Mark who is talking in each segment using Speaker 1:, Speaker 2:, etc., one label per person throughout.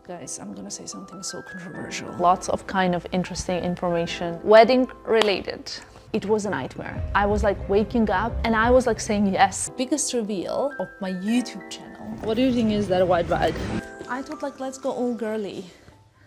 Speaker 1: Guys, I'm gonna say something so controversial.
Speaker 2: Lots of kind of interesting information, wedding related. It was a nightmare. I was like waking up and I was like saying yes.
Speaker 1: Biggest reveal of my YouTube channel. What do you think is that white bag? I thought like, let's go all girly.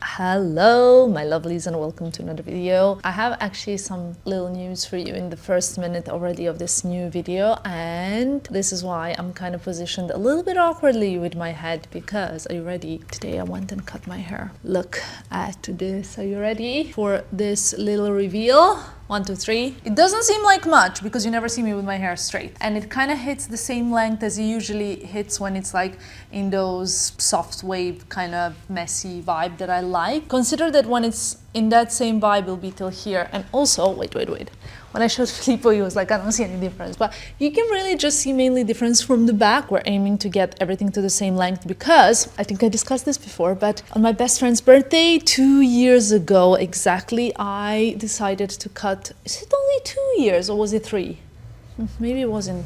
Speaker 2: Hello, my lovelies, and welcome to another video. I have actually some little news for you in the first minute already of this new video, and this is why I'm kind of positioned a little bit awkwardly with my head, because, are you ready? Today I went and cut my hair. Look at this. Are you ready for this little reveal? 1, 2, 3. It doesn't seem like much because you never see me with my hair straight, and it kind of hits the same length as it usually hits when it's like in those soft wave kind of messy vibe that I like. Consider that when it's in that same vibe, it'll be till here. And also, wait. When I showed Filippo, he was like, I don't see any difference. But you can really just see mainly difference from the back. We're aiming to get everything to the same length because, I think I discussed this before, but on my best friend's birthday 2 years ago exactly, I decided to cut, is it only 2 years or was it 3? Maybe it wasn't.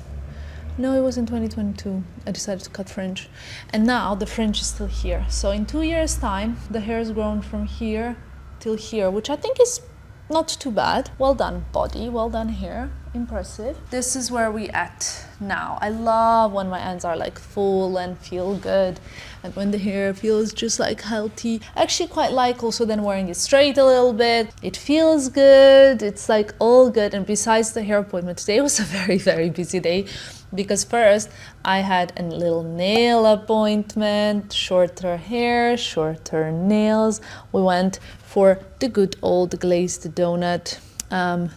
Speaker 2: No, it was in 2022. I decided to cut fringe. And now the fringe is still here. So in 2 years' time, the hair has grown from here till here, which I think is not too bad. Well done, body. Well done, hair. Impressive. This is where we at now. I love when my ends are like full and feel good, and when the hair feels just like healthy. I actually quite like also then wearing it straight a little bit. It feels good. It's like all good. And besides the hair appointment, today was a very, very busy day, because first I had a little nail appointment, shorter hair, shorter nails. We went for the good old glazed donut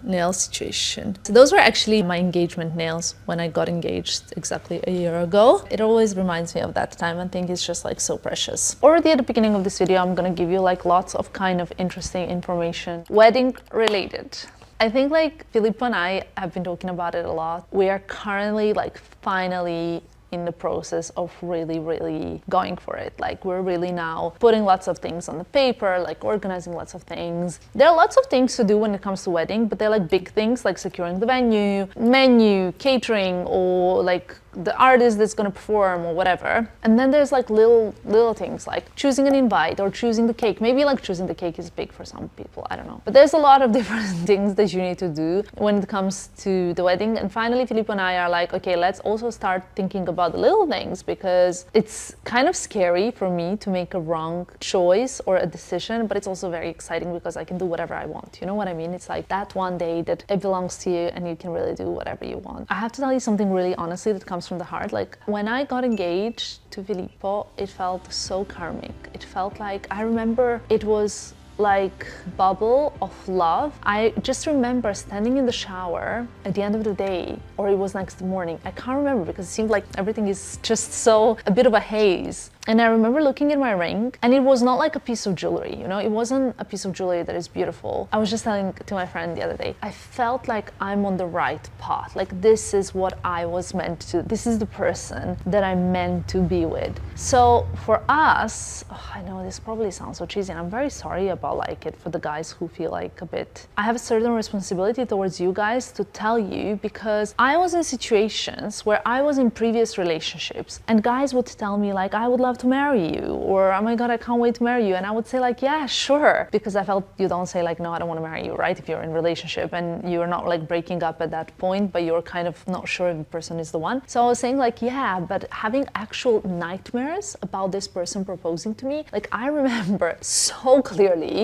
Speaker 2: nail situation. So those were actually my engagement nails when I got engaged exactly a year ago. It always reminds me of that time. I think it's just like so precious. Already at the beginning of this video, I'm gonna give you like lots of kind of interesting information, wedding related. I think like Filippo and I have been talking about it a lot. We are currently like finally in the process of really going for it. Like we're really now putting lots of things on the paper, like organizing lots of things. There are lots of things to do when it comes to wedding, but they're like big things like securing the venue, menu, catering, or like the artist that's gonna perform or whatever. And then there's like little things like choosing an invite or choosing the cake. Maybe like choosing the cake is big for some people, I don't know. But there's a lot of different things that you need to do when it comes to the wedding. And finally, Filippo and I are like, okay, let's also start thinking about the little things, because it's kind of scary for me to make a wrong choice or a decision, but it's also very exciting because I can do whatever I want. You know what I mean? It's like that one day that it belongs to you and you can really do whatever you want. I have to tell you something really honestly that comes from the heart. Like when I got engaged to Filippo, it felt so karmic. It felt like, I remember it was like bubble of love. I just remember standing in the shower at the end of the day, or it was next morning. I can't remember because it seemed like everything is just so a bit of a haze. And I remember looking at my ring, and it was not like a piece of jewelry, you know? It wasn't a piece of jewelry that is beautiful. I was just telling to my friend the other day, I felt like I'm on the right path. Like this is what I was meant to, this is the person that I'm meant to be with. So for us, I know this probably sounds so cheesy, and I'm very sorry about like it for the guys who feel like a bit, I have a certain responsibility towards you guys to tell you, because I was in situations where I was in previous relationships and guys would tell me like, I would love to marry you, or oh my god, I can't wait to marry you. And I would say like, yeah, sure, because I felt you don't say like, no, I don't want to marry you, right? If you're in a relationship and you're not like breaking up at that point, but you're kind of not sure if the person is the one. So I was saying like, yeah, but having actual nightmares about this person proposing to me, like I remember so clearly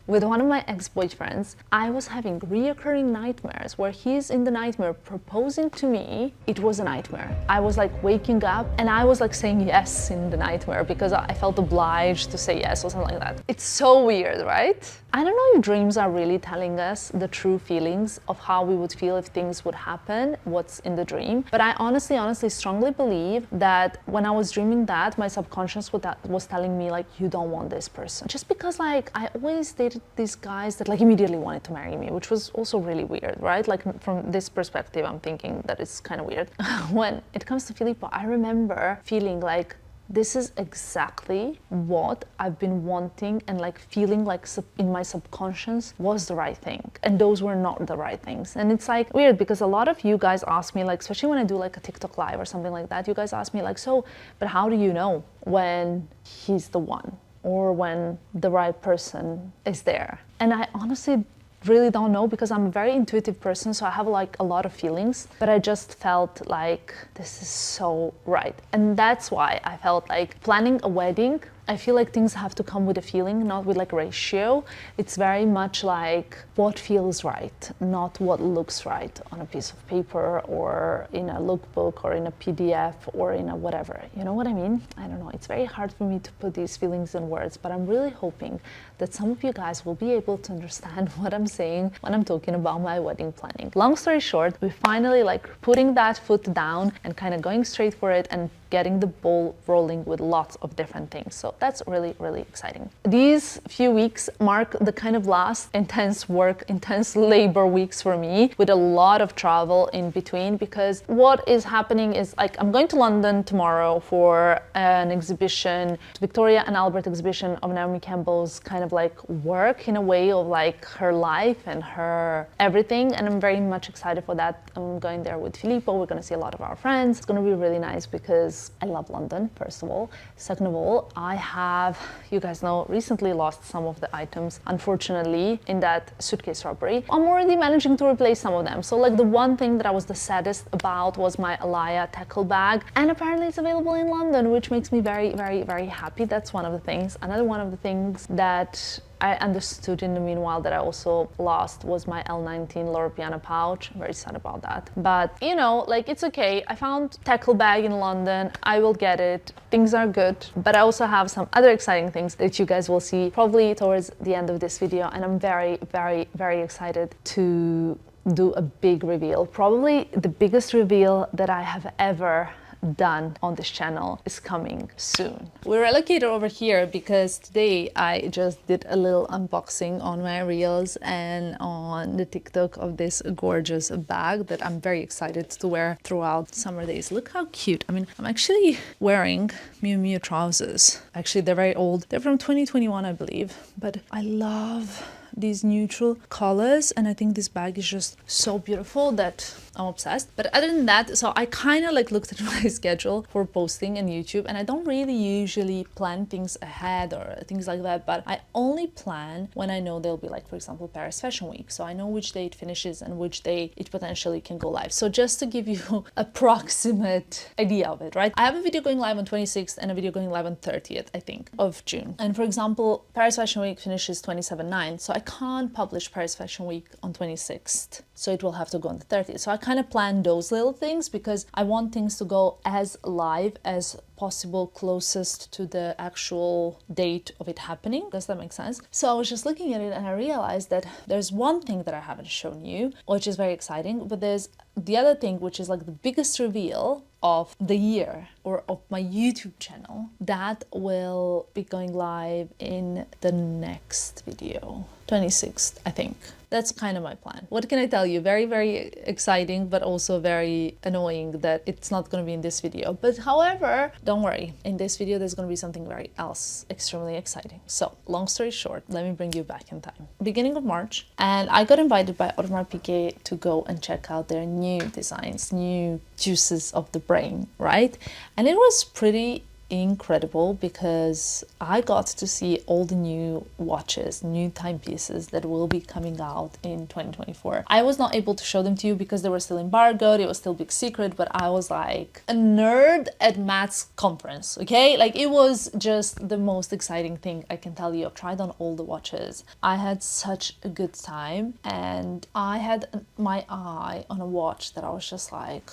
Speaker 2: with one of my ex-boyfriends, I was having reoccurring nightmares where he's in the nightmare proposing to me. It was a nightmare. I was like waking up and I was like saying yes in the nightmare because I felt obliged to say yes or something like that. It's so weird, right? I don't know if dreams are really telling us the true feelings of how we would feel if things would happen, what's in the dream. But I honestly strongly believe that when I was dreaming that, my subconscious was telling me like, you don't want this person. Just because like I always dated these guys that like immediately wanted to marry me, which was also really weird, right? Like from this perspective, I'm thinking that it's kind of weird. When it comes to Filippo, I remember feeling like this is exactly what I've been wanting and like feeling like in my subconscious was the right thing, and those were not the right things. And it's like weird because a lot of you guys ask me, like, especially when I do like a TikTok live or something like that, you guys ask me like, so but how do you know when he's the one or when the right person is there? And I honestly really don't know, because I'm a very intuitive person, so I have like a lot of feelings, but I just felt like this is so right. And that's why I felt like planning a wedding, I feel like things have to come with a feeling, not with like ratio. It's very much like what feels right, not what looks right on a piece of paper or in a lookbook or in a PDF or in a whatever. You know what I mean? I don't know. It's very hard for me to put these feelings in words, but I'm really hoping that some of you guys will be able to understand what I'm saying when I'm talking about my wedding planning. Long story short, we finally like putting that foot down and kind of going straight for it and getting the ball rolling with lots of different things. So that's really, really exciting. These few weeks mark the kind of last intense work, intense labor weeks for me, with a lot of travel in between, because what is happening is like I'm going to London tomorrow for an exhibition, Victoria and Albert exhibition of Naomi Campbell's kind of like work in a way of like her life and her everything. And I'm very much excited for that. I'm going there with Filippo. We're going to see a lot of our friends. It's going to be really nice because I love London, first of all. Second of all, I have, you guys know, recently lost some of the items, unfortunately, in that suitcase robbery. I'm already managing to replace some of them. So like the one thing that I was the saddest about was my Alaya tackle bag. And apparently it's available in London, which makes me very, very, very happy. That's one of the things. Another one of the things that I understood in the meanwhile that I also lost was my L19 Loro Piana pouch. I'm very sad about that. But, you know, like it's okay. I found tackle bag in London. I will get it. Things are good. But I also have some other exciting things that you guys will see probably towards the end of this video. And I'm very, very, very excited to do a big reveal. Probably the biggest reveal that I have ever done on this channel is coming soon. We're relocated over here because today I just did a little unboxing on my reels and on the TikTok of this gorgeous bag that I'm very excited to wear throughout summer days. Look how cute. I mean, I'm actually wearing Miu Miu trousers. Actually, they're very old. They're from 2021, I believe, but I love these neutral colors, and I think this bag is just so beautiful that I'm obsessed. But other than that, so I kind of like looked at my schedule for posting on YouTube, and I don't really usually plan things ahead or things like that, but I only plan when I know they'll be like, for example, Paris Fashion Week. So I know which day it finishes and which day it potentially can go live. So just to give you approximate idea of it, right? I have a video going live on 26th and a video going live on 30th, I think, of June. And for example, Paris Fashion Week finishes 27/9, so I can't publish Paris Fashion Week on 26th. So it will have to go on the 30th. So I kind of plan those little things because I want things to go as live as possible, closest to the actual date of it happening. Does that make sense? So I was just looking at it and I realized that there's one thing that I haven't shown you, which is very exciting, but there's the other thing, which is like the biggest reveal of the year or of my YouTube channel that will be going live in the next video, 26th, I think. That's kind of my plan. What can I tell you? Very, very exciting, but also very annoying that it's not going to be in this video. But however, don't worry. In this video, there's going to be something very else extremely exciting. So long story short, let me bring you back in time. Beginning of March, and I got invited by Audemars Piguet to go and check out their new designs, new juices of the brain, right? And it was pretty incredible because I got to see all the new watches, new timepieces that will be coming out in 2024. I was not able to show them to you because they were still embargoed, it was still big secret, but I was like a nerd at Matt's conference, okay? Like it was just the most exciting thing I can tell you. I've tried on all the watches. I had such a good time and I had my eye on a watch that I was just like,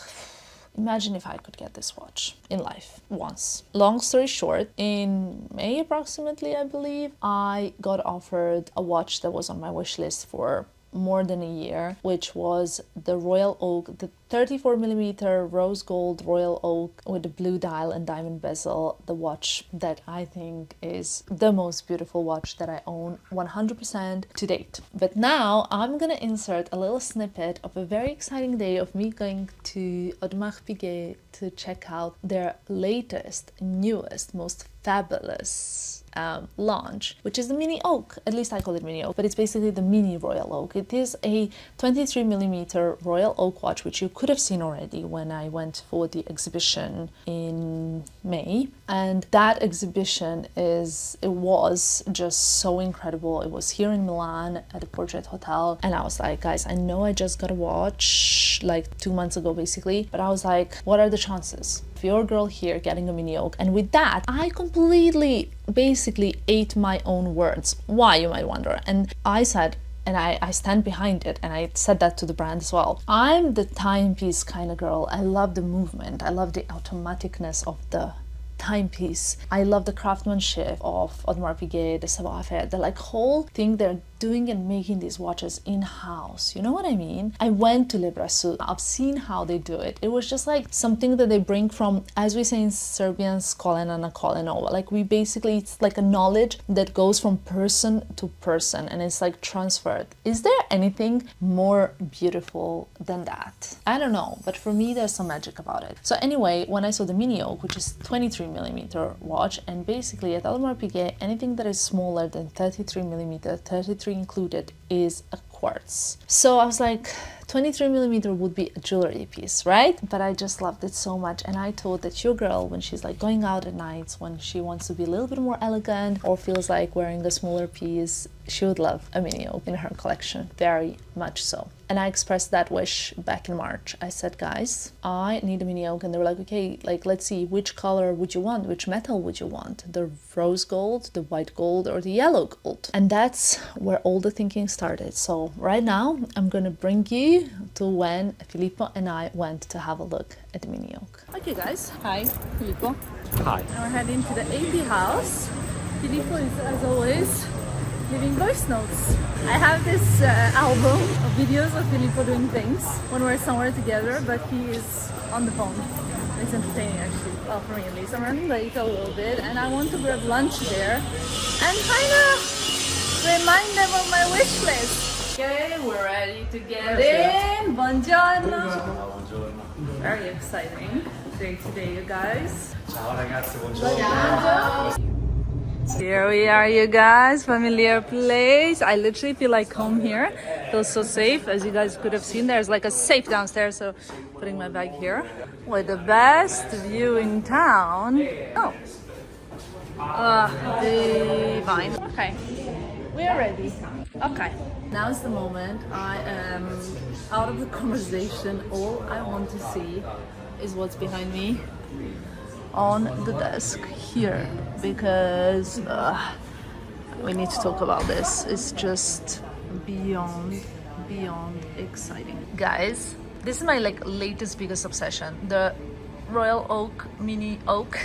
Speaker 2: imagine if I could get this watch in life once. Long story short, in May approximately, I believe, I got offered a watch that was on my wish list for more than a year, which was the Royal Oak, the 34mm rose gold Royal Oak with the blue dial and diamond bezel, the watch that I think is the most beautiful watch that I own 100% to date. But now I'm gonna insert a little snippet of a very exciting day of me going to Audemars Piguet to check out their latest, newest, most fabulous launch, which is the Mini Oak. At least I call it Mini Oak, but it's basically the Mini Royal Oak. It is a 23mm Royal Oak watch, which you could have seen already when I went for the exhibition in May. And that exhibition was just so incredible. It was here in Milan at the Portrait Hotel, and I was like, guys, I know I just got a watch like 2 months ago basically, but I was like, what are the chances of your girl here getting a Mini Oak? And with that, I completely basically ate my own words. Why, you might wonder? And I said, and I stand behind it, and I said that to the brand as well, I'm the timepiece kind of girl. I love the movement, I love the automaticness of the timepiece, I love the craftsmanship of Audemars Piguet, the savoir-faire, the like whole thing they're doing and making these watches in-house. You know what I mean? I went to Le Brassus. I've seen how they do it. It was just like something that they bring from, as we say in Serbian, skolena na koleno. Like we basically, it's like a knowledge that goes from person to person and it's like transferred. Is there anything more beautiful than that? I don't know, but for me there's some magic about it. So anyway, when I saw the Mini Oak, which is 23mm watch, and basically at Audemars Piguet, anything that is smaller than 33mm, 33 included, is a quartz. So I was like, 23mm would be a jewelry piece, right? But I just loved it so much, and I thought that your girl, when she's like going out at nights, when she wants to be a little bit more elegant or feels like wearing a smaller piece, she would love a Mini Oak in her collection, very much so. And I expressed that wish back in March. I said, guys, I need a Mini Oak. And they were like, okay, like, let's see, which color would you want? Which metal would you want? The rose gold, the white gold, or the yellow gold? And that's where all the thinking started. So right now, I'm gonna bring you to when Filippo and I went to have a look at the Mini Oak. Okay, guys. Hi, Filippo.
Speaker 3: Hi.
Speaker 2: And we're heading to the AP house. Filippo is, as always, leaving voice notes. I have this album of videos of Filippo doing things when we're somewhere together, but he is on the phone. It's entertaining actually, well for me at least. I'm running late a little bit and I want to grab lunch there and kind of remind them of my wish list. Okay, we're ready to get in. Buongiorno. Very exciting day today, you guys.
Speaker 3: Ciao ragazzi, buongiorno.
Speaker 2: Here we are, you guys. Familiar place. I literally feel like home here. Feels so safe. As you guys could have seen, there's like a safe downstairs, so putting my bag here. With the best view in town. Oh. Divine. Okay. We are ready. Okay. Now is the moment. I am out of the conversation. All I want to see is what's behind me on the desk here, because we need to talk about this. It's just beyond exciting. Guys, this is my like latest biggest obsession, the Royal Oak Mini Oak,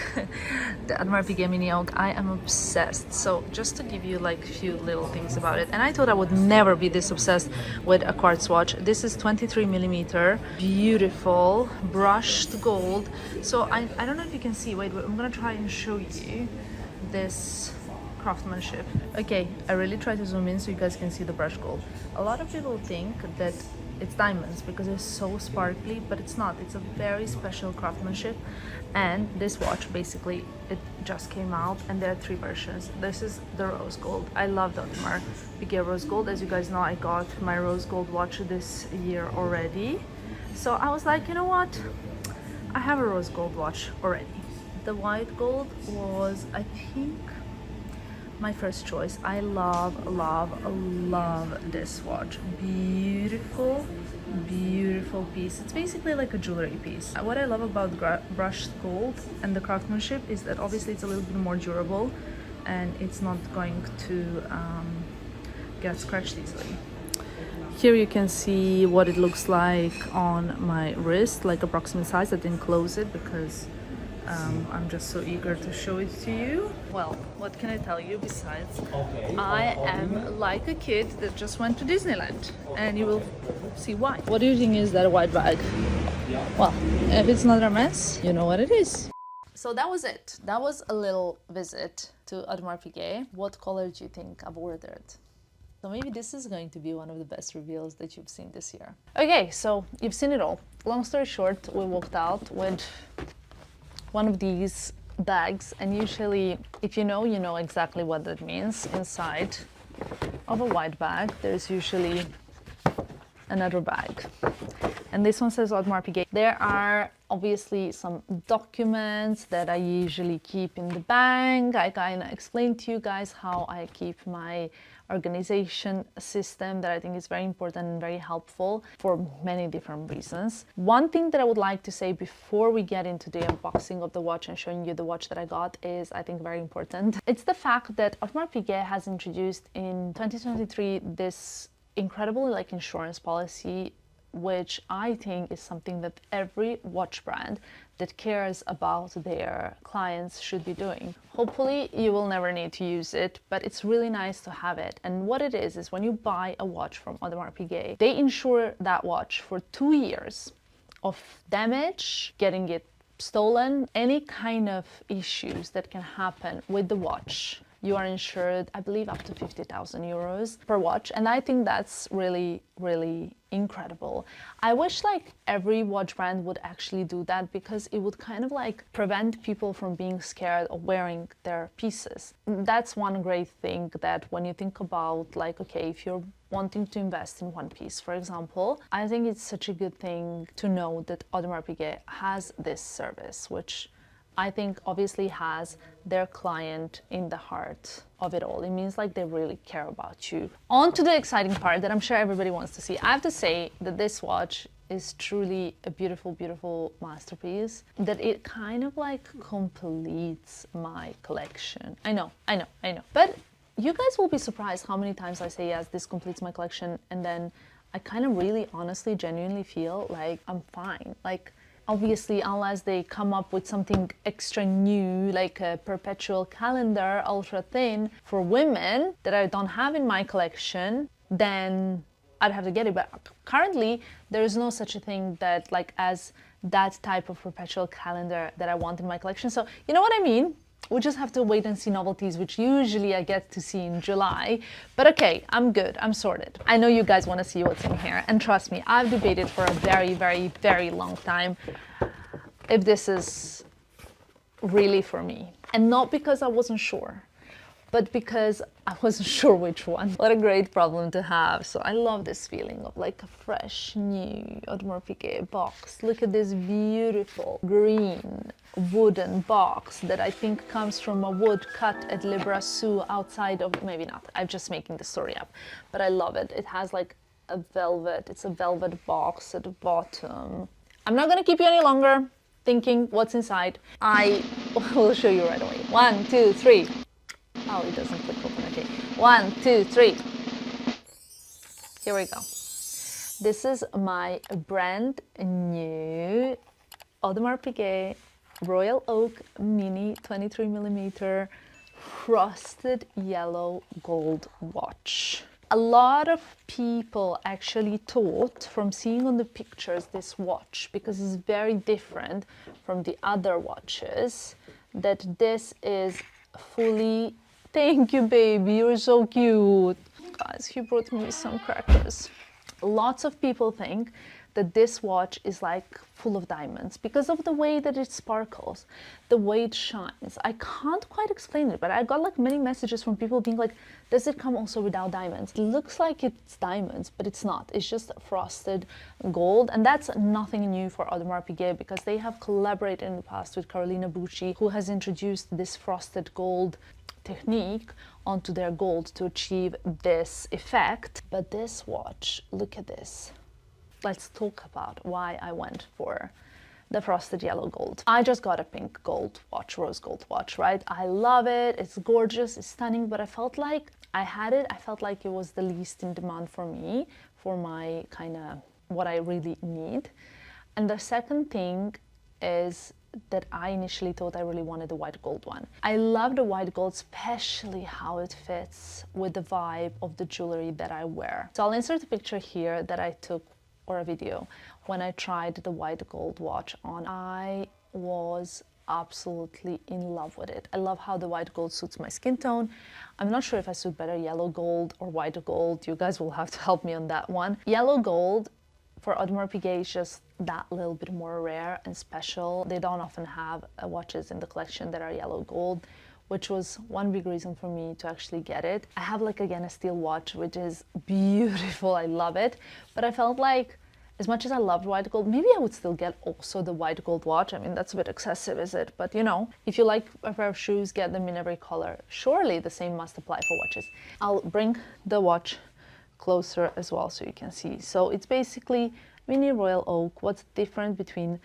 Speaker 2: the Audemars Piguet Mini Oak. I am obsessed. So just to give you like a few little things about it, and I thought I would never be this obsessed with a quartz watch. This is 23mm, beautiful brushed gold. So I don't know if you can see, wait, I'm gonna try and show you this craftsmanship. Okay, I really try to zoom in so you guys can see the brushed gold. A lot of people think that it's diamonds because it's so sparkly, but it's not. It's a very special craftsmanship. And this watch, basically, it just came out and there are 3 versions. This is the rose gold. I love the Audemars Piguet rose gold. As you guys know, I got my rose gold watch this year already. So I was like, you know what? I have a rose gold watch already. The white gold was, I think, my first choice. I love this watch. Beautiful piece. It's basically like a jewelry piece. What I love about brushed gold and the craftsmanship is that obviously it's a little bit more durable and it's not going to get scratched easily. Here you can see what it looks like on my wrist, like approximate size. I didn't close it because I'm just so eager to show it to you. Well, what can I tell you besides I am like a kid that just went to Disneyland, and you will see why. What do you think is that white bag? Well, if it's not a mess, you know what it is. So that was it. That was a little visit to Audemars Piguet. What color do you think I've ordered? So maybe this is going to be one of the best reveals that you've seen this year. Okay, so you've seen it all. Long story short, we walked out with one of these bags, and usually, if you know exactly what that means. Inside of a white bag, there's usually another bag. And this one says Audemars Piguet. There are obviously some documents that I usually keep in the bag. I kind of explained to you guys how I keep my organization system that I think is very important and very helpful for many different reasons. One thing that I would like to say before we get into the unboxing of the watch and showing you the watch that I got is, I think, very important. It's the fact that Audemars Piguet has introduced in 2023 this incredible insurance policy, which I think is something that every watch brand that cares about their clients should be doing. Hopefully you will never need to use it, but it's really nice to have it. And what it is when you buy a watch from Audemars Piguet, they insure that watch for 2 years of damage, getting it stolen, any kind of issues that can happen with the watch. You are insured, I believe, up to 50,000 euros per watch. And I think that's really, really incredible. I wish every watch brand would actually do that, because it would kind of prevent people from being scared of wearing their pieces. That's one great thing, that when you think about okay, if you're wanting to invest in one piece, for example, I think it's such a good thing to know that Audemars Piguet has this service, which I think obviously has their client in the heart of it all. It means they really care about you. On to the exciting part that I'm sure everybody wants to see. I have to say that this watch is truly a beautiful, beautiful masterpiece, that it kind of completes my collection. I know. But you guys will be surprised how many times I say, yes, this completes my collection, and then I kind of really, honestly, genuinely feel I'm fine. Obviously, unless they come up with something extra new, like a perpetual calendar, ultra thin, for women that I don't have in my collection, then I'd have to get it. But currently, there is no such a thing that as that type of perpetual calendar that I want in my collection. So you know what I mean? We just have to wait and see novelties, which usually I get to see in July. But okay, I'm good, I'm sorted. I know you guys want to see what's in here. And trust me, I've debated for a very, very, very long time if this is really for me. And not because I wasn't sure, but because I wasn't sure which one. What a great problem to have. So I love this feeling of a fresh, new Audemars Piguet box. Look at this beautiful green wooden box that I think comes from a wood cut at Le Brassus outside of, maybe not, I'm just making the story up, but I love it. It has a velvet, it's a velvet box at the bottom. I'm not gonna keep you any longer thinking what's inside. I will show you right away. 1, 2, 3. Oh, it doesn't click open. Okay. 1, 2, 3. Here we go. This is my brand new Audemars Piguet Royal Oak Mini 23mm frosted yellow gold watch. A lot of people actually thought, from seeing on the pictures this watch, because it's very different from the other watches, that this is fully... Thank you, baby, you're so cute. Guys, he brought me some crackers. Lots of people think that this watch is full of diamonds because of the way that it sparkles, the way it shines. I can't quite explain it, but I got many messages from people being does it come also without diamonds? It looks like it's diamonds, but it's not. It's just frosted gold, and that's nothing new for Audemars Piguet, because they have collaborated in the past with Carolina Bucci, who has introduced this frosted gold technique onto their gold to achieve this effect. But this watch, look at this. Let's talk about why I went for the frosted yellow gold. I just got a pink gold watch, rose gold watch, right? I love it, it's gorgeous, it's stunning, but I felt I felt like it was the least in demand for me, for my kind of what I really need. And the second thing is that I initially thought I really wanted the white gold one. I love the white gold, especially how it fits with the vibe of the jewelry that I wear. So I'll insert a picture here that I took, or a video, when I tried the white gold watch on. I was absolutely in love with it. I love how the white gold suits my skin tone. I'm not sure if I suit better yellow gold or white gold. You guys will have to help me on that one. Yellow gold for Audemars Piguet is just that little bit more rare and special. They don't often have watches in the collection that are yellow gold, which was one big reason for me to actually get it. I have like, again, a steel watch, which is beautiful. I love it. But I felt like as much as I loved white gold, maybe I would still get also the white gold watch. I mean, that's a bit excessive, is it? But you know, if you like a pair of shoes, get them in every color. Surely the same must apply for watches. I'll bring the watch closer as well so you can see. So it's basically mini royal oak. What's different between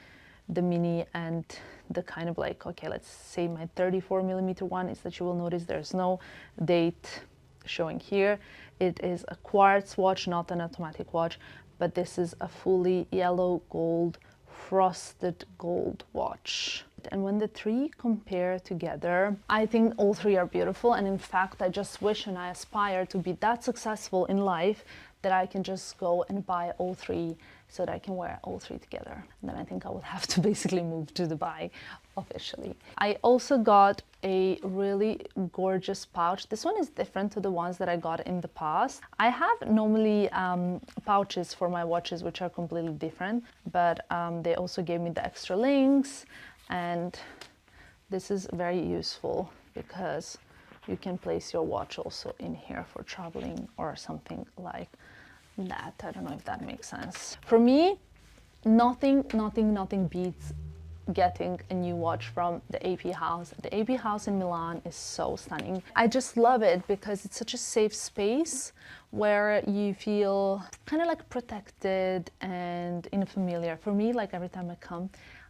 Speaker 2: the mini and the kind of like, okay, let's say my 34mm one is that you will notice there's no date showing here. It is a quartz watch, not an automatic watch, but this is a fully yellow gold, frosted gold watch. And when the three compare together, I think all three are beautiful. And in fact, I just wish and I aspire to be that successful in life that I can just go and buy all three so that I can wear all three together. And then I think I would have to basically move to Dubai officially. I also got a really gorgeous pouch. This one is different to the ones that I got in the past. I have normally pouches for my watches which are completely different, but they also gave me the extra links, and this is very useful because you can place your watch also in here for traveling or something like that. I don't know if that makes sense. For me, nothing beats getting a new watch from the AP house. The AP house in Milan is so stunning. I just love it because it's such a safe space where you feel kind of like protected and in familiar. For me, like every time I come,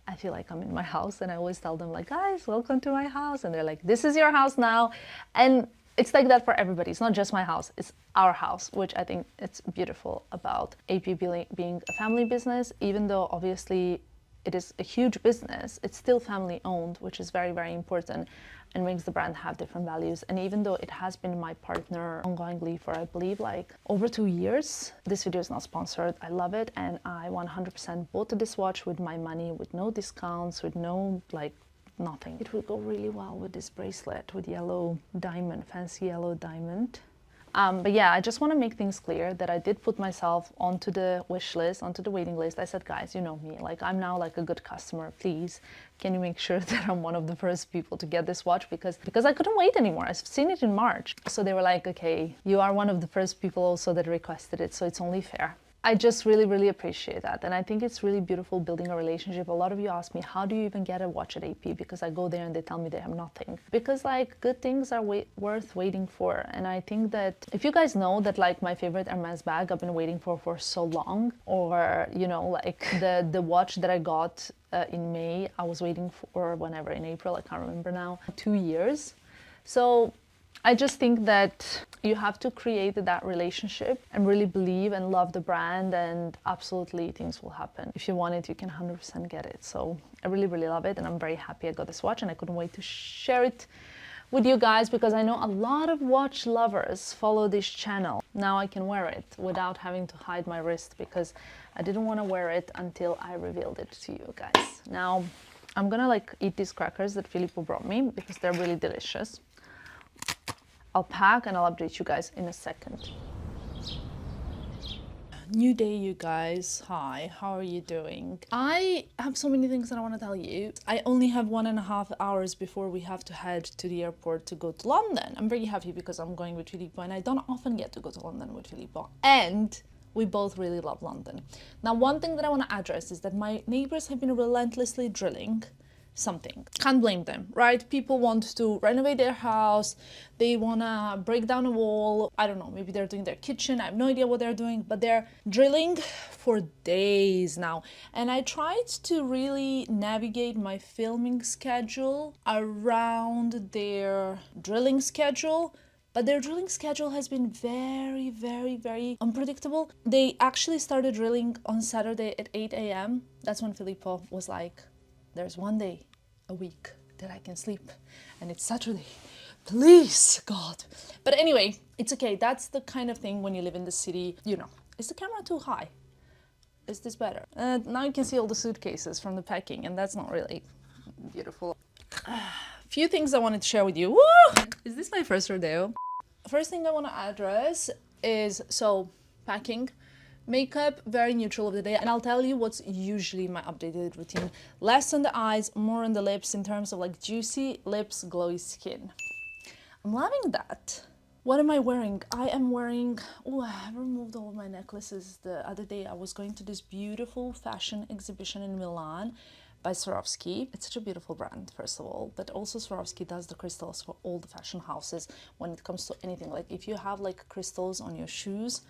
Speaker 2: I feel like I'm in my house, and I always tell them like, guys, welcome to my house. And they're like, this is your house now. And it's like that for everybody. It's not just my house, it's our house, which I think it's beautiful about AP being a family business. Even though obviously it is a huge business, it's still family owned, which is very, very important and makes the brand have different values. And even though it has been my partner ongoingly for, I believe, like over 2 years, this video is not sponsored. I love it, and I 100% bought this watch with my money, with no discounts, with no like nothing. It would go really well with this bracelet with yellow diamond, fancy yellow diamond. But yeah, I just want to make things clear that I did put myself onto the wish list, onto the waiting list. I said, guys, you know me, like I'm now like a good customer. Please, can you make sure that I'm one of the first people to get this watch? Because I couldn't wait anymore. I've seen it in March. So they were like, okay, you are one of the first people also that requested it, so it's only fair. I just really, really appreciate that. And I think it's really beautiful building a relationship. A lot of you ask me, how do you even get a watch at AP? Because I go there and they tell me they have nothing. Because like good things are worth waiting for. And I think that if you guys know that like my favorite Hermes bag I've been waiting for so long, or you know, like the watch that I got in May, I was waiting for whenever, in April, I can't remember now, 2 years. So I just think that you have to create that relationship and really believe and love the brand, and absolutely things will happen. If you want it, you can 100% get it. So I really, really love it, and I'm very happy I got this watch, and I couldn't wait to share it with you guys because I know a lot of watch lovers follow this channel. Now I can wear it without having to hide my wrist because I didn't want to wear it until I revealed it to you guys. Now I'm gonna like eat these crackers that Filippo brought me because they're really delicious. I'll pack and I'll update you guys in a second. New day, you guys. Hi, how are you doing? I have so many things that I want to tell you. I only have 1.5 hours before we have to head to the airport to go to London. I'm very happy because I'm going with Filippo, and I don't often get to go to London with Filippo. And we both really love London. Now, one thing that I want to address is that my neighbors have been relentlessly drilling something. Can't blame them, right? People want to renovate their house, they want to break down a wall. I don't know, maybe they're doing their kitchen, I have no idea what they're doing, but they're drilling for days now. And I tried to really navigate my filming schedule around their drilling schedule, but their drilling schedule has been very, very, very unpredictable. They actually started drilling on Saturday at 8 a.m. That's when Filippo was like, there's one day a week that I can sleep, and it's Saturday. Please, God. But anyway, it's okay. That's the kind of thing when you live in the city, you know. Is the camera too high? Is this better? Now you can see all the suitcases from the packing, and that's not really beautiful. Few things I wanted to share with you. Woo! Is this my first rodeo? First thing I want to address is, so, packing. Makeup, very neutral of the day, and I'll tell you what's usually my updated routine. Less on the eyes, more on the lips in terms of like juicy lips, glowy skin. I'm loving that. What am I wearing? I am wearing, oh, I have removed all of my necklaces. The other day I was going to this beautiful fashion exhibition in Milan by Swarovski. It's such a beautiful brand, first of all, but also Swarovski does the crystals for all the fashion houses when it comes to anything. Like if you have like crystals on your shoes,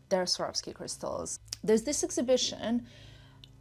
Speaker 2: they're Swarovski crystals. There's this exhibition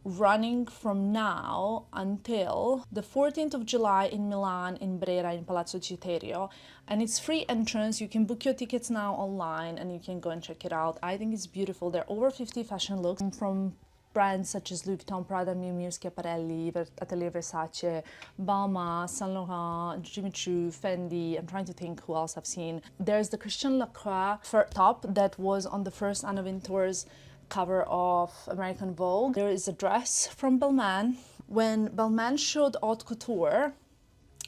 Speaker 2: running from now until the 14th of July in Milan, in Brera, in Palazzo Citerio, and it's free entrance. You can book your tickets now online and you can go and check it out. I think it's beautiful. There are over 50 fashion looks from brands such as Louis Vuitton, Prada, Miu Miu, Schiaparelli, Atelier Versace, Balmain, Saint Laurent, Jimmy Choo, Fendi. I'm trying to think who else I've seen. There's the Christian Lacroix fur top that was on the first Anna Wintour's cover of American Vogue. There is a dress from Balmain. When Balmain showed Haute Couture,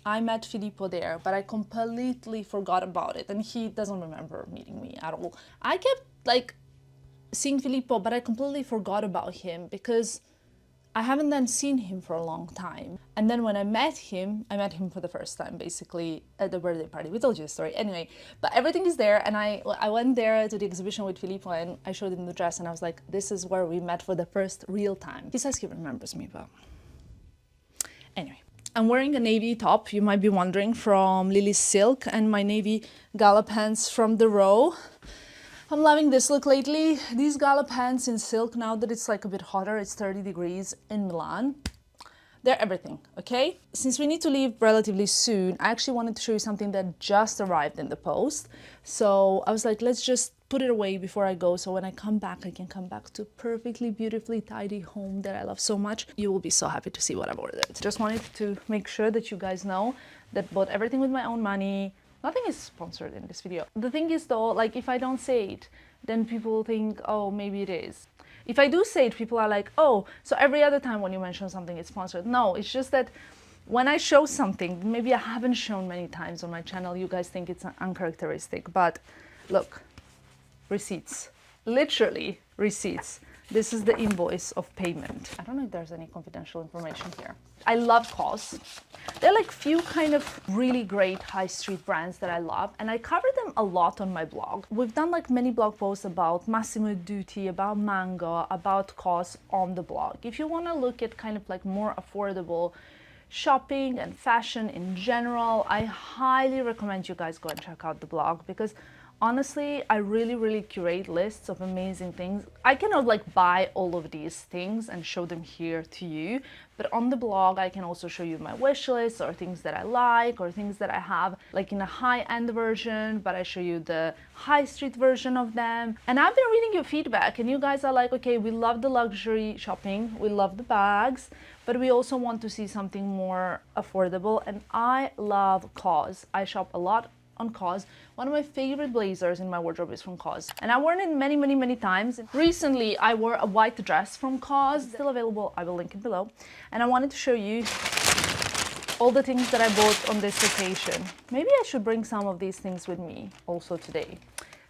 Speaker 2: I met Filippo there, but I completely forgot about it, and he doesn't remember meeting me at all. I kept like seeing Filippo, but I completely forgot about him because I haven't then seen him for a long time. And then when I met him for the first time, basically, at the birthday party. We told you the story. Anyway, but everything is there, and I went there to the exhibition with Filippo, and I showed him the dress, and I was like, this is where we met for the first real time. He says he remembers me, but anyway. I'm wearing a navy top, you might be wondering, from Lily's Silk, and my navy gala pants from The Row. I'm loving this look lately. These gala pants in silk, now that it's like a bit hotter, it's 30 degrees in Milan. They're everything, okay? Since we need to leave relatively soon, I actually wanted to show you something that just arrived in the post. So I was like, let's just put it away before I go, so when I come back, I can come back to perfectly, beautifully tidy home that I love so much. You will be so happy to see what I've ordered. Just wanted to make sure that you guys know that bought everything with my own money. Nothing is sponsored in this video. The thing is though, like if I don't say it, then people think, oh, maybe it is. If I do say it, people are like, oh, so every other time when you mention something, it's sponsored. No, it's just that when I show something, maybe I haven't shown many times on my channel, you guys think it's uncharacteristic, but look, receipts, literally receipts. This is the invoice of payment. I don't know if there's any confidential information here. I love COS. They're like few kind of really great high street brands that I love, and I cover them a lot on my blog. We've done like many blog posts about Massimo Dutti, about Mango, about COS on the blog. If you want to look at kind of like more affordable shopping and fashion in general, I highly recommend you guys go and check out the blog, because honestly, I really curate lists of amazing things. I cannot like buy all of these things and show them here to you, but on the blog I can also show you my wish list, or things that I like, or things that I have like in a high-end version, but I show you the high street version of them. And I've been reading your feedback, and you guys are like, okay, we love the luxury shopping, we love the bags, but we also want to see something more affordable. And I love COS. I shop a lot on COS. One of my favorite blazers in my wardrobe is from COS, and I've worn it many times. Recently I wore a white dress from COS, still available, I will link it below, and I wanted to show you all the things that I bought on this occasion. Maybe I should bring some of these things with me also today.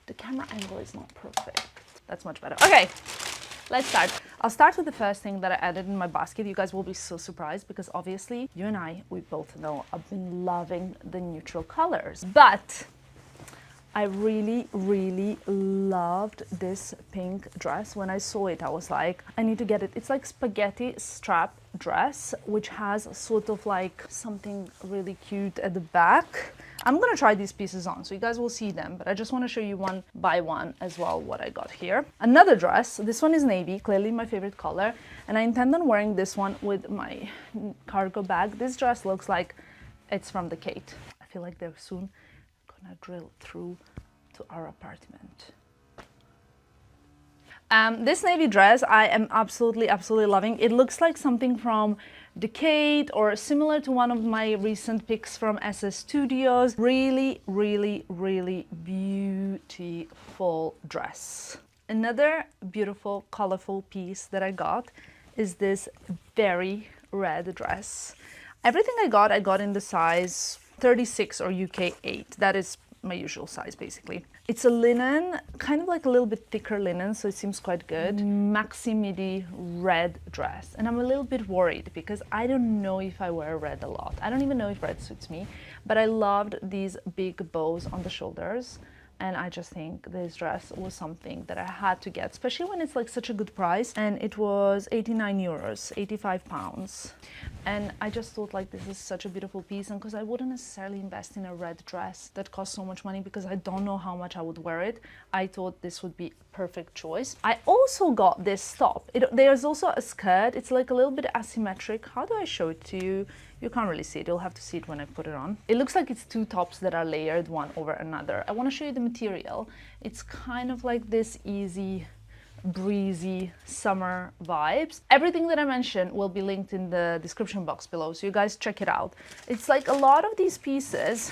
Speaker 2: The camera angle is not perfect. That's much better. Okay, let's start. I'll start with the first thing that I added in my basket. You guys will be so surprised, because obviously you and I, we both know I've been loving the neutral colors. But I really loved this pink dress. When I saw it, I was like, I need to get it. It's like spaghetti strap dress, which has sort of like something really cute at the back. I'm gonna try these pieces on, so you guys will see them, but I just want to show you one by one as well what I got here. Another dress, this one is navy, clearly my favorite color, and I intend on wearing this one with my cargo bag. This dress looks like it's from the Kate. I feel like they're soon gonna drill through to our apartment.
Speaker 1: This navy dress I am absolutely loving. It looks like something from Decade or similar to one of my recent picks from SS Studios. Really beautiful dress. Another beautiful colorful piece that I got is this very red dress. Everything I got in the size 36 or UK 8. That is my usual size basically. It's a linen, kind of like a little bit thicker linen, so it seems quite good. Maxi midi red dress. And I'm a little bit worried because I don't know if I wear red a lot. I don't even know if red suits me, but I loved these big bows on the shoulders. And I just think this dress was something that I had to get, especially when it's like such a good price. And it was 89 euros, 85 pounds. And I just thought like this is such a beautiful piece, and because I wouldn't necessarily invest in a red dress that costs so much money because I don't know how much I would wear it, I thought this would be a perfect choice. I also got this top. There's also a skirt. It's like a little bit asymmetric. How do I show it to you? You can't really see it. You'll have to see it when I put it on. It looks like it's two tops that are layered one over another. I want to show you the material. It's kind of like this easy, breezy summer vibes. Everything that I mentioned will be linked in the description box below, so you guys check it out. It's like a lot of these pieces,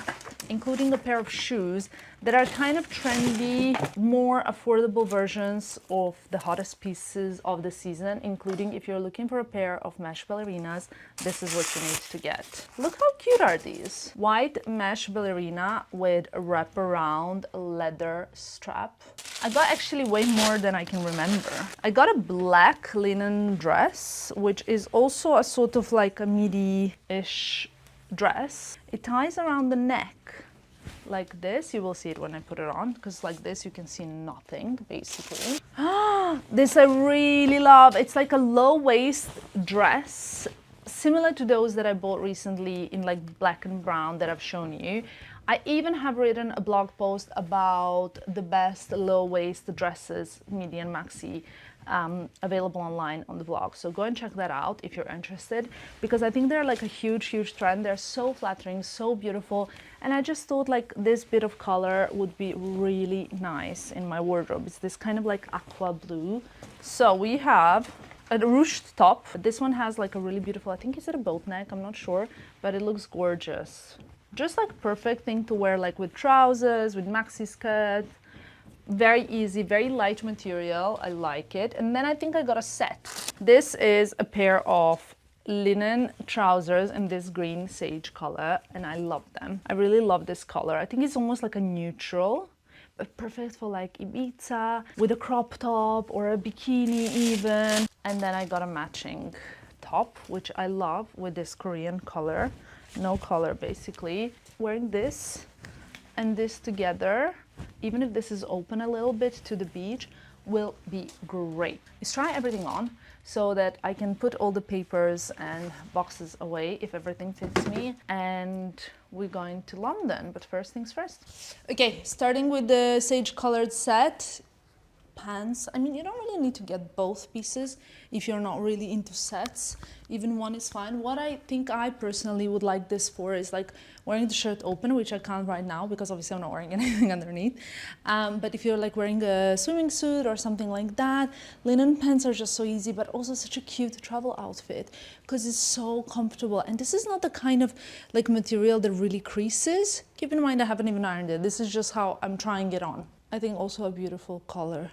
Speaker 1: including a pair of shoes, that are kind of trendy, more affordable versions of the hottest pieces of the season, including if you're looking for a pair of mesh ballerinas, this is what you need to get. Look how cute are these. White mesh ballerina with a wraparound leather strap. I got actually way more than I can remember. I got a black linen dress, which is also a sort of like a midi-ish dress. It ties around the neck like this. You will see it when I put it on, because like this you can see nothing basically. This I really love. It's like a low waist dress, similar to those that I bought recently in like black and brown that I've shown you. I even have written a blog post about the best low waist dresses, midi and maxi, available online on the blog. So go and check that out if you're interested, because I think they're like a huge trend. They're so flattering, so beautiful. And I just thought like this bit of color would be really nice in my wardrobe. It's this kind of like aqua blue. So we have a ruched top. This one has like a really beautiful, I think it's at a boat neck, I'm not sure, but it looks gorgeous. Just like perfect thing to wear like with trousers, with maxi skirt. Very easy, very light material. I like it. And then I think I got a set. This is a pair of linen trousers in this green sage color, and I love them. I really love this color. I think it's almost like a neutral, but perfect for like Ibiza with a crop top or a bikini even. And then I got a matching top, which I love, with this Korean color. No color basically. Wearing this and this together, even if this is open a little bit to the beach, will be great. Let's try everything on so that I can put all the papers and boxes away if everything fits me, and we're going to London. But first things first. Okay, starting with the sage colored set. Pants, I mean, you don't really need to get both pieces if you're not really into sets. Even one is fine. What I think I personally would like this for is like wearing the shirt open, which I can't right now because obviously I'm not wearing anything underneath. But if you're like wearing a swimming suit or something like that, linen pants are just so easy, but also such a cute travel outfit because it's so comfortable. And this is not the kind of like material that really creases. Keep in mind I haven't even ironed it. This is just how I'm trying it on. I think also a beautiful color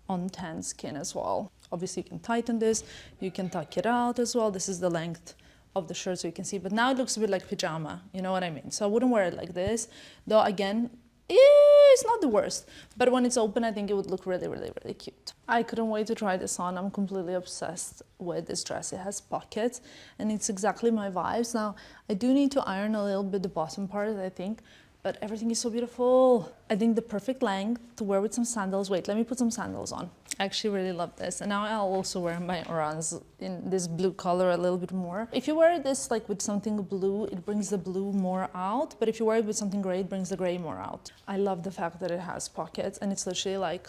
Speaker 1: on tan skin as well. Obviously you can tighten this, you can tuck it out as well. This is the length of the shirt so you can see, but now it looks a bit like pajama, you know what I mean? So I wouldn't wear it like this, though again, it's not the worst, but when it's open I think it would look really cute. I couldn't wait to try this on. I'm completely obsessed with this dress. It has pockets and it's exactly my vibes. Now I do need to iron a little bit the bottom part, I think, but everything is so beautiful. I think the perfect length to wear with some sandals. Wait, let me put some sandals on. I actually really love this. And now I'll also wear my Orans in this blue color a little bit more. If you wear this like with something blue, it brings the blue more out. But if you wear it with something gray, it brings the gray more out. I love the fact that it has pockets, and it's literally like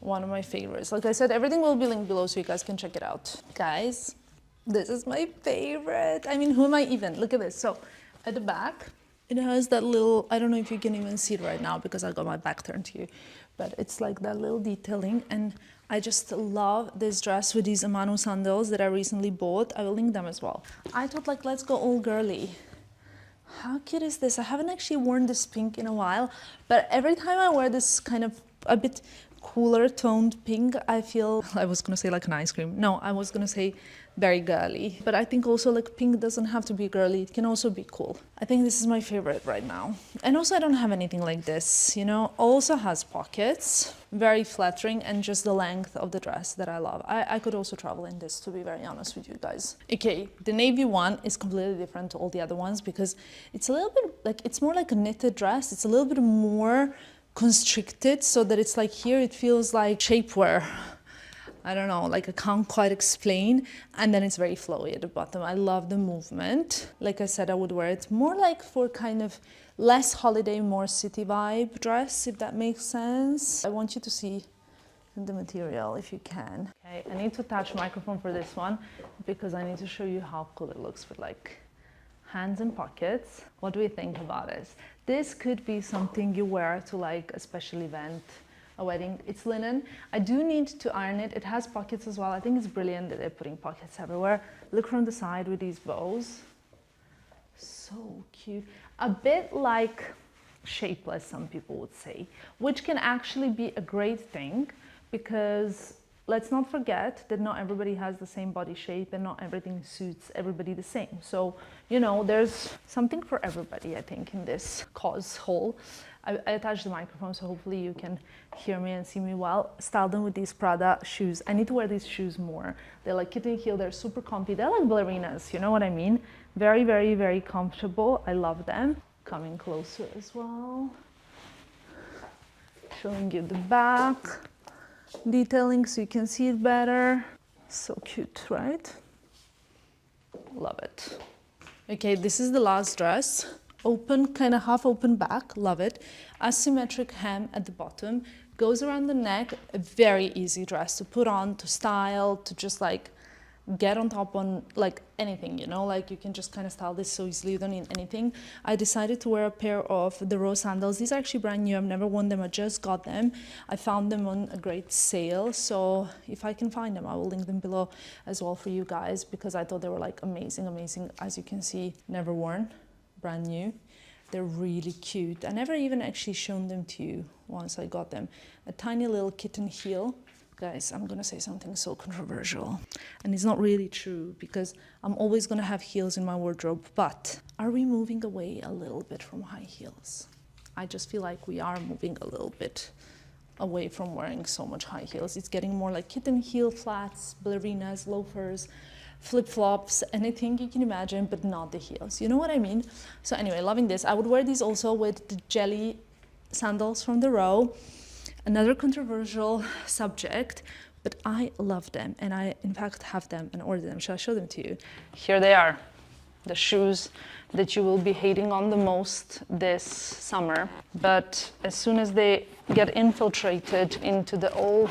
Speaker 1: one of my favorites. Like I said, everything will be linked below so you guys can check it out. Guys, this is my favorite. I mean, who am I even? Look at this. So at the back, It has that little, I don't know if you can even see it right now because I got my back turned to you, but it's like that little detailing, and I just love this dress with these Amano sandals that I recently bought. I will link them as well. I thought like, let's go all girly. How cute is this? I haven't actually worn this pink in a while, but every time I wear this kind of a bit cooler toned pink, I feel, I was gonna say like an ice cream. No, I was gonna say very girly. But I think also like pink doesn't have to be girly. It can also be cool. I think this is my favorite right now. And also I don't have anything like this, you know. Also has pockets, very flattering, and just the length of the dress that I love. I could also travel in this, to be very honest with you guys. Okay, the navy one is completely different to all the other ones because it's a little bit like, it's more like a knitted dress. It's a little bit more constricted so that it's like here it feels like shapewear. I don't know, like I can't quite explain. And then it's very flowy at the bottom. I love the movement. Like I said, I would wear it more like for kind of less holiday, more city vibe dress, if that makes sense. I want you to see the material if you can. Okay, I need to attach microphone for this one because I need to show you how cool it looks with like hands and pockets. What do we think about it? This could be something you wear to like a special event, a wedding. It's linen. I do need to iron it. It has pockets as well. I think it's brilliant that they're putting pockets everywhere. Look from the side with these bows. So cute. A bit like shapeless, some people would say, which can actually be a great thing because let's not forget that not everybody has the same body shape and not everything suits everybody the same. So, you know, there's something for everybody, I think, in this cause hole. I attached the microphone, so hopefully you can hear me and see me well. Style them with these Prada shoes. I need to wear these shoes more. They're like kitten heel, they're super comfy. They're like ballerinas, you know what I mean? Very, very, very comfortable. I love them. Coming closer as well. Showing you the back. Detailing so you can see it better. So cute, right? Love it. Okay, this is the last dress. Open, kind of half open back, love it. Asymmetric hem at the bottom, goes around the neck. A very easy dress to put on, to style, to just like get on top on like anything, you know, like you can just kind of style this so easily, you don't need anything. I decided to wear a pair of the Rose sandals. These are actually brand new. I've never worn them. I just got them. I found them on a great sale, so if I can find them, I will link them below as well for you guys because I thought they were like amazing. As you can see, never worn, brand new. They're really cute. I never even actually shown them to you once I got them. A tiny little kitten heel. Guys, I'm gonna say something so controversial, and it's not really true because I'm always gonna have heels in my wardrobe, but are we moving away a little bit from high heels? I just feel like we are moving a little bit away from wearing so much high heels. It's getting more like kitten heel, flats, ballerinas, loafers, flip-flops, anything you can imagine, but not the heels. You know what I mean? So anyway, loving this. I would wear these also with the jelly sandals from the Row. Another controversial subject, but I love them, and I in fact have them and order them. Shall I show them to you? Here they are, the shoes that you will be hating on the most this summer. But as soon as they get infiltrated into the old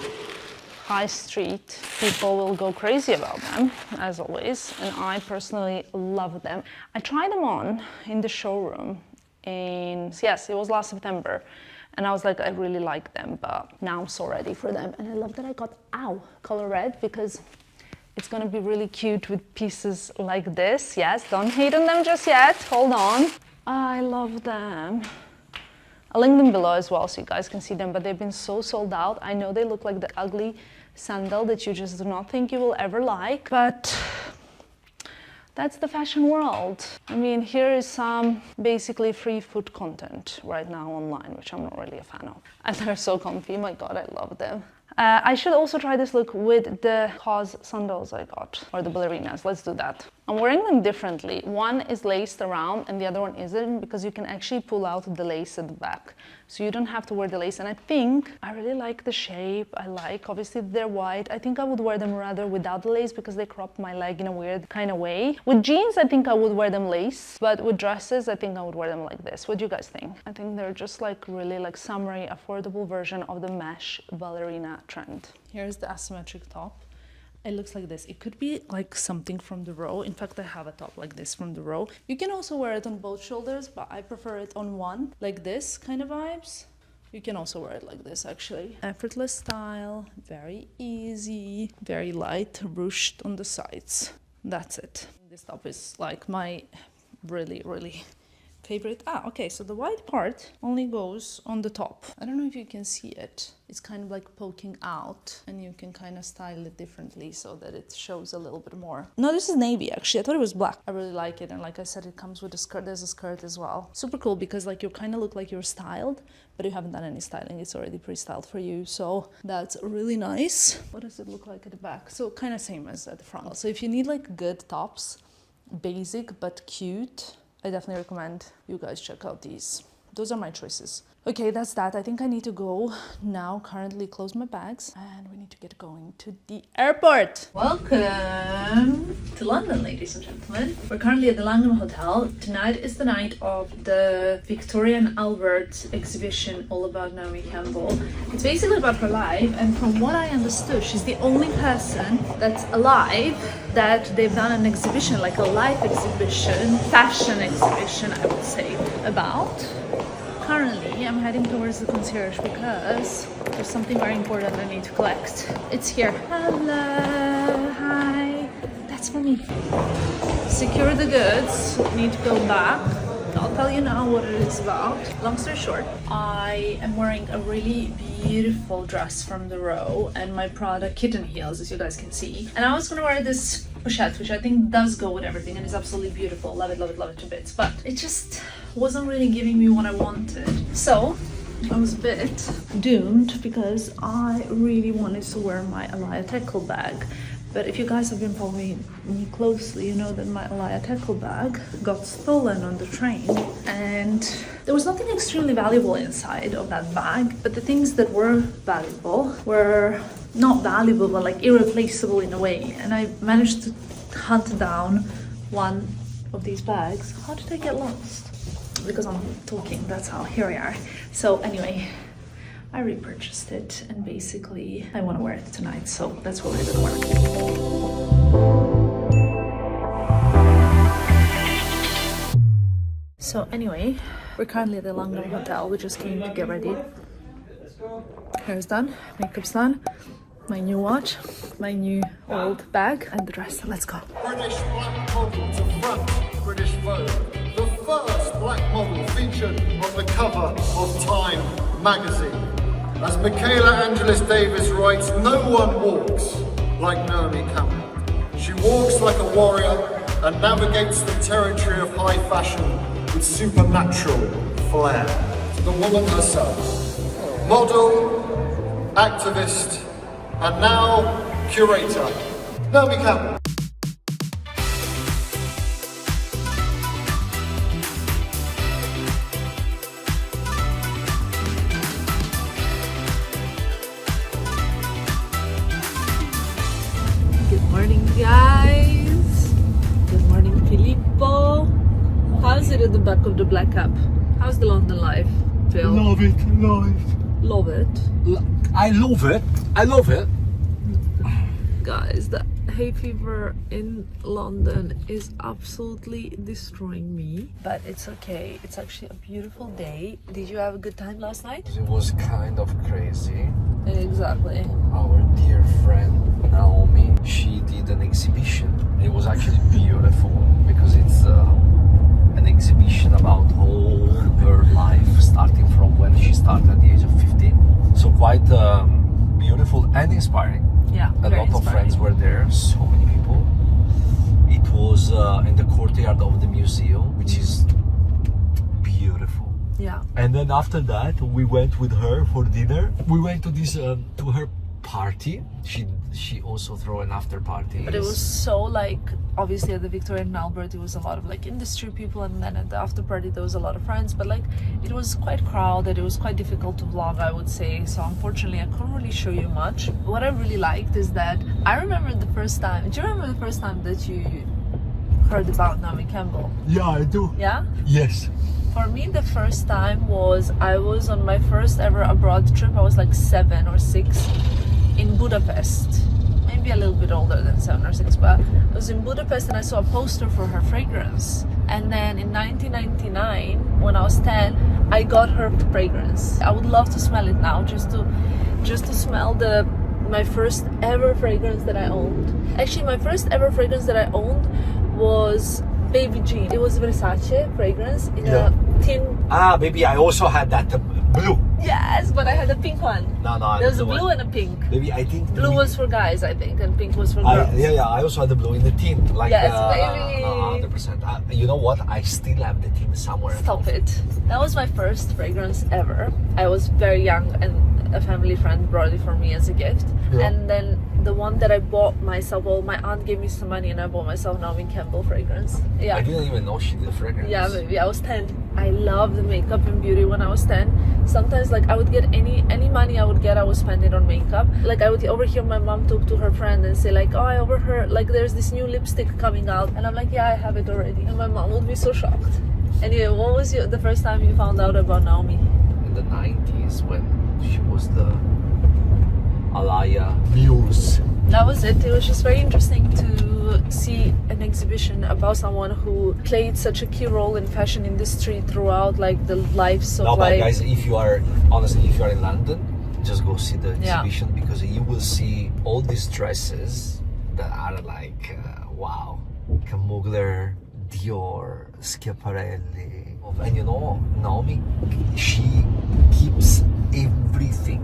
Speaker 1: high street, people will go crazy about them, as always, and I personally love them. I tried them on in the showroom yes, it was last September. And I was like, I really like them, but now I'm so ready for them. And I love that I got, color red because it's gonna be really cute with pieces like this. Yes, don't hate on them just yet, hold on. I love them. I'll link them below as well so you guys can see them, but they've been so sold out. I know they look like the ugly sandal that you just do not think you will ever like, but that's the fashion world. I mean, here is some basically free food content right now online, which I'm not really a fan of. And they're so comfy, my God, I love them. I should also try this look with the COS sandals I got, or the ballerinas. Let's do that. I'm wearing them differently. One is laced around and the other one isn't, because you can actually pull out the lace at the back. So you don't have to wear the lace. And I think I really like the shape. I like, obviously they're white. I think I would wear them rather without the lace because they crop my leg in a weird kind of way. With jeans, I think I would wear them lace, but with dresses, I think I would wear them like this. What do you guys think? I think they're just like really like summery, affordable version of the mesh ballerina trend. Here's the asymmetric top. it looks like this. It could be like something from the row. In fact, I have a top like this from the row. You can also wear it on both shoulders, but I prefer it on one, like this kind of vibes. You can also wear it like this, actually. Effortless style, very easy, very light, ruched on the sides. That's it. This top is like my really favorite. Okay, so the white part only goes on the top. I don't know if you can see it. It's kind of like poking out, and you can kind of style it differently so that it shows a little bit more. No, this is navy, actually. I thought it was black. I really like it, and like I said, it comes with a skirt. There's a skirt as well. Super cool, because like you kind of look like you're styled, but you haven't done any styling. It's already pre-styled for you, so that's really nice. What does it look like at the back? So kind of same as at the front. So if you need like good tops, basic but cute, I definitely recommend you guys check out these. Those are my choices. Okay, that's that. I think I need to go now, currently close my bags, and we need to get going to the airport. Welcome to London, ladies and gentlemen. We're currently at the Langham Hotel. Tonight is the night of the Victoria and Albert exhibition all about Naomi Campbell. It's basically about her life, and from what I understood, she's the only person that's alive that they've done an exhibition, like a life exhibition, fashion exhibition, I would say, about. Currently, I'm heading towards the concierge because there's something very important I need to collect. It's here. Hello, hi. That's for me. Secure the goods. Need to go back. I'll tell you now what it is about. Long story short, I am wearing a really beautiful dress from the row and my Prada kitten heels, as you guys can see. And I was gonna wear this pochette, which I think does go with everything and is absolutely beautiful. Love it to bits. But it just wasn't really giving me what I wanted. So I was a bit doomed because I really wanted to wear my Alaya Teckle bag. But if you guys have been following me closely, you know that my Alaya Teckle bag got stolen on the train. And there was nothing extremely valuable inside of that bag, but the things that were valuable were not valuable, but like irreplaceable in a way. And I managed to hunt down one of these bags. How did I get lost? Because I'm talking, that's how. Here we are. So anyway, I repurchased it and basically I want to wear it tonight, so that's what we're gonna wear. So anyway, we're currently at the Langham Hotel. We just came to get ready. Hair's done, makeup's done, my new watch, my new old bag, and the dress. Let's go.
Speaker 4: British black model to front British Vogue. The first black model featured on the cover of Time magazine. As Michaela Angelis Davis writes, no one walks like Naomi Campbell. She walks like a warrior and navigates the territory of high fashion with supernatural flair. The woman herself, model, activist, and now curator, Naomi Campbell.
Speaker 2: Good morning, guys. Good morning, Filippo. How's it at the back of the black cap? How's the London life, Phil?
Speaker 3: Love it.
Speaker 2: Love it.
Speaker 3: I love it.
Speaker 2: Guys, the hay fever in London is absolutely destroying me. But it's okay. It's actually a beautiful day. Did you have a good time last night?
Speaker 3: It was kind of crazy.
Speaker 2: Exactly.
Speaker 3: Our dear friend Naomi, she did an exhibition. It was actually beautiful because it's an exhibition about all her life, starting from when she started at the age of 15. So quite beautiful and inspiring.
Speaker 2: Yeah,
Speaker 3: A
Speaker 2: very
Speaker 3: lot of
Speaker 2: inspiring.
Speaker 3: friends were there, so many people. It was in the courtyard of the museum, which is beautiful.
Speaker 2: Yeah.
Speaker 3: And then after that, we went with her for dinner. We went to this to her party. She also threw an after party.
Speaker 2: But it was so like, obviously at the Victoria and Albert, it was a lot of like industry people, and then at the after party there was a lot of friends, but like it was quite crowded. It was quite difficult to vlog, I would say. So unfortunately I couldn't really show you much. What I really liked is that I remember the first time. Do you remember the first time that you heard about Naomi Campbell?
Speaker 3: Yeah, I do.
Speaker 2: Yeah?
Speaker 3: Yes.
Speaker 2: For me, the first time was I was on my first ever abroad trip. I was like 7 or 6 in Budapest. maybe a little bit older than 7 or 6, but I was in Budapest and I saw a poster for her fragrance. And then in 1999, when I was 10, I got her fragrance. I would love to smell it now, just to smell my first ever fragrance that I owned. Actually, my first ever fragrance that I owned was Baby Jean. It was Versace fragrance in a tin.
Speaker 3: Ah, baby, I also had that blue.
Speaker 2: Yes, but I had a pink one.
Speaker 3: No,
Speaker 2: There was a
Speaker 3: the
Speaker 2: blue
Speaker 3: one.
Speaker 2: and a pink.
Speaker 3: Baby, I think
Speaker 2: Blue was for guys, I think, and pink was for girls.
Speaker 3: yeah. I also had the blue in the tin. Like,
Speaker 2: Yes, baby.
Speaker 3: 100%. You know what? I still have the tin somewhere.
Speaker 2: Stop it. That was my first fragrance ever. I was very young and a family friend brought it for me as a gift.
Speaker 3: Yeah.
Speaker 2: And then the one that I bought myself, well, my aunt gave me some money and I bought myself Naomi Campbell fragrance. Yeah.
Speaker 3: I didn't even know she did a fragrance.
Speaker 2: Yeah, maybe I was 10. I loved makeup and beauty when I was 10. Sometimes, like, I would get any money I would get, I would spend it on makeup. Like, I would overhear my mom talk to her friend and say, like, oh, I overheard, like, there's this new lipstick coming out. And I'm like, yeah, I have it already. And my mom would be so shocked. Anyway, what was the first time you found out about Naomi?
Speaker 3: In the 90s when she was the Alaya Muse.
Speaker 2: That was it. It was just very interesting to see an exhibition about someone who played such a key role in fashion industry throughout, like, the lives of,
Speaker 3: No, but
Speaker 2: like,
Speaker 3: guys, if you are in London, just go see the exhibition because you will see all these dresses that are like, wow, Mugler, Dior, Schiaparelli. And you know, Naomi, she keeps everything.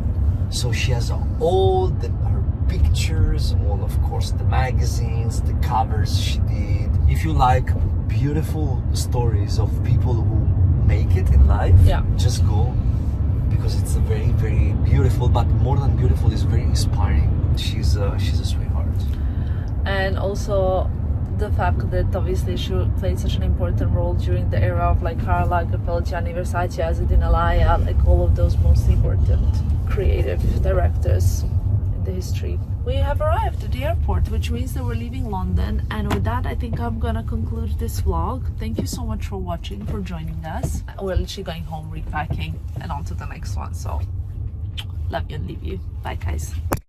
Speaker 3: So she has all her pictures, all, of course, the magazines, the covers she did. If you like beautiful stories of people who make it in life, just go, because it's a very, very beautiful, but more than beautiful, it's very inspiring. She's a sweetheart.
Speaker 2: And also the fact that obviously she played such an important role during the era of, like, Karl Lagerfeld, Gianni Versace, Azzedine Alaïa, like all of those most important creative directors in the history. We have arrived at the airport, which means that we're leaving London, and with that I think I'm gonna conclude this vlog. Thank you so much for watching, for joining us. We're literally going home, repacking, and on to the next one, so love you and leave you. Bye, guys.